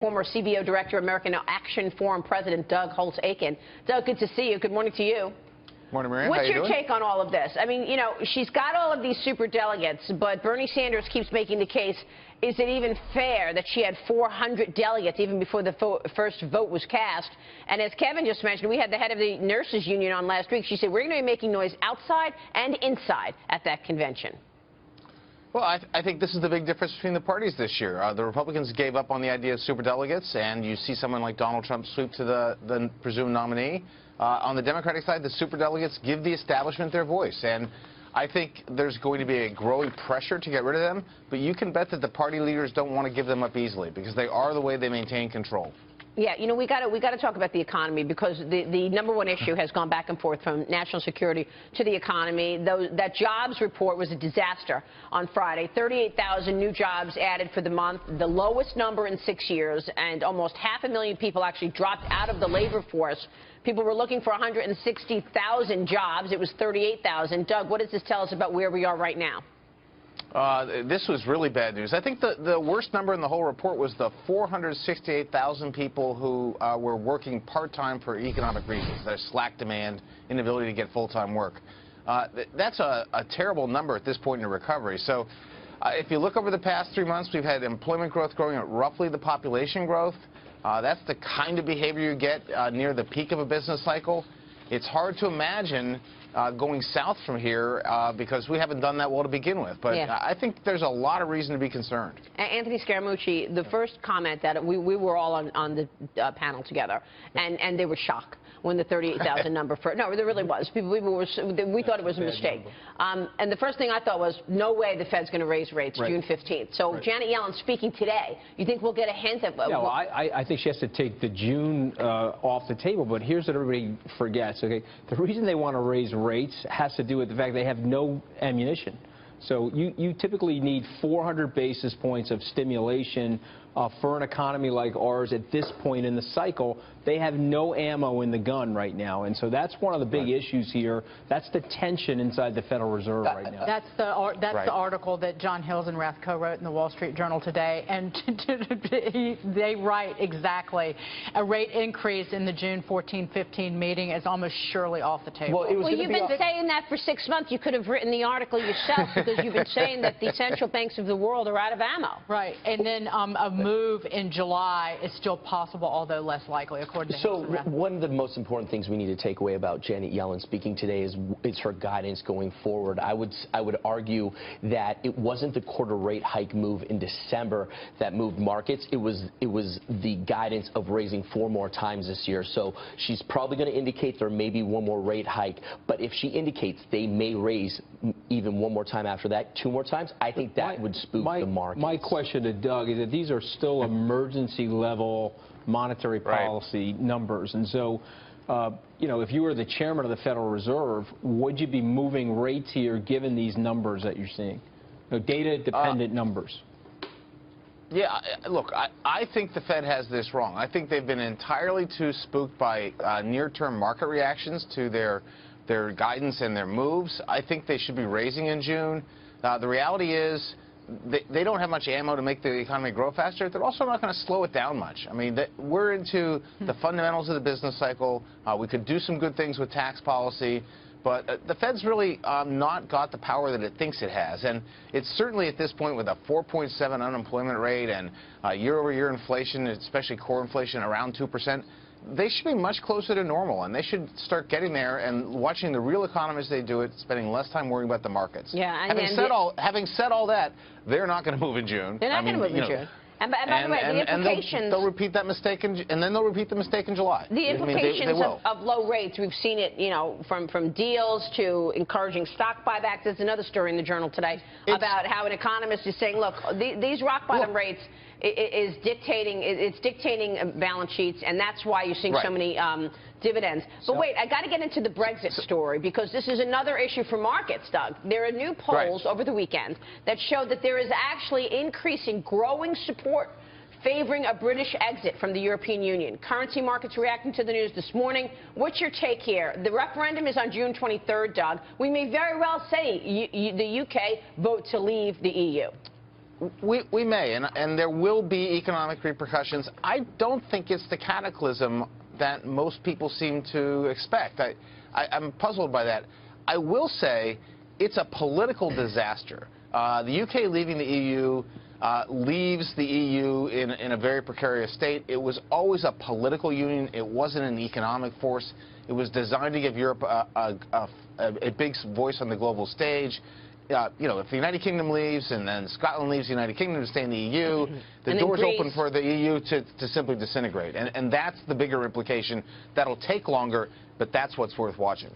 Former CBO Director, American Action Forum President Doug Holtz-Eakin. Doug, good to see you. Good morning to you. Morning, Maria. What's How you your doing? take on all of this? I mean, you know, she's got all of these super delegates, but Bernie Sanders keeps making the case, is it even fair that she had 400 delegates even before the first vote was cast? And as Kevin just mentioned, we had the head of the nurses union on last week. She said, we're going to be making noise outside and inside at that convention. Well, I think this is the big difference between the parties this year. The Republicans gave up on the idea of superdelegates, and you see someone like Donald Trump sweep to the presumed nominee. On the Democratic side, the superdelegates give the establishment their voice, and I think there's going to be a growing pressure to get rid of them, but you can bet that the party leaders don't want to give them up easily because they are the way they maintain control. Yeah, you know, we got to talk about the economy because the number one issue has gone back and forth from national security to the economy. That jobs report was a disaster on Friday. 38,000 new jobs added for the month, the lowest number in 6 years, and almost 500,000 people actually dropped out of the labor force. People were looking for 160,000 jobs. It was 38,000. Doug, what does this tell us about where we are right now? This was really bad news. I think the worst number in the whole report was the 468,000 people who were working part-time for economic reasons. There's slack demand, inability to get full-time work. That's a terrible number at this point in the recovery. So if you look over the past 3 months, we've had employment growth growing at roughly the population growth. That's the kind of behavior you get near the peak of a business cycle. It's hard to imagine going south from here because we haven't done that well to begin with. But yeah. I think there's a lot of reason to be concerned. Anthony Scaramucci, the first comment that we were all on the panel together, and they were shocked when the 38,000 number for no, there really was. We thought it was a mistake. And the first thing I thought was, no way the Fed's going to raise rates June 15th. So Janet Yellen speaking today, you think we'll get a hint of? Yeah, well, I think she has to take the June off the table. But here's what everybody forgets. Okay, the reason they want to raise rates has to do with the fact they have no ammunition. So you typically need 400 basis points of stimulation for an economy like ours at this point in the cycle. They have no ammo in the gun right now, and so that's one of the big issues here. That's the tension inside the Federal Reserve right now. That's the article that John Hilsenrath co-wrote in the Wall Street Journal today, and they write exactly a rate increase in the June 14-15 meeting is almost surely off the table. Well, you've been saying that for 6 months. You could have written the article yourself because you've been saying that the central banks of the world are out of ammo. Right, and then a move in July is still possible, although less likely, according to Hilsenrath. One of the most important things we need to take away about Janet Yellen speaking today is her guidance going forward. I would argue that it wasn't the quarter rate hike move in December that moved markets. It was the guidance of raising 4 more times this year. So she's probably going to indicate there may be 1 more rate hike. But if she indicates they may raise even 1 more time after that, 2 more times, I think that would spook the markets. My question to Doug is that these are still emergency level monetary policy numbers. And so, you know, if you were the chairman of the Federal Reserve, would you be moving rates here given these numbers that you're seeing? You know, data-dependent numbers. Yeah, look, I think the Fed has this wrong. I think they've been entirely too spooked by near-term market reactions to their guidance and their moves. I think they should be raising in June. The reality is they don't have much ammo to make the economy grow faster. They're also not going to slow it down much. I mean, we're into the fundamentals of the business cycle. We could do some good things with tax policy. But the Fed's really not got the power that it thinks it has. And it's certainly at this point with a 4.7 unemployment rate and year-over-year inflation, especially core inflation, around 2%, they should be much closer to normal, and they should start getting there and watching the real economy as they do it, spending less time worrying about the markets. Yeah, having said all that, they're not going to move in June. They're not going to move in June. And by the way, the implications... they'll repeat that mistake, and then they'll repeat the mistake in July. The implications of low rates, we've seen it, you know, from deals to encouraging stock buybacks. There's another story in the Journal today about how an economist is saying, look, these rock bottom rates is dictating balance sheets, and that's why you're seeing so many dividends. But wait, I got to get into the Brexit story because this is another issue for markets, Doug. There are new polls over the weekend that show that there is actually increasing, growing support favoring a British exit from the European Union. Currency markets reacting to the news this morning. What's your take here? The referendum is on June 23rd, Doug. We may very well say the UK vote to leave the EU. We may, and there will be economic repercussions. I don't think it's the cataclysm that most people seem to expect. I'm puzzled by that. I will say it's a political disaster. The UK leaving the EU leaves the EU in a very precarious state. It was always a political union. It wasn't an economic force. It was designed to give Europe a big voice on the global stage. You know, if the United Kingdom leaves and then Scotland leaves the United Kingdom to stay in the EU, the door's open for the EU to simply disintegrate. And that's the bigger implication. That'll take longer, but that's what's worth watching.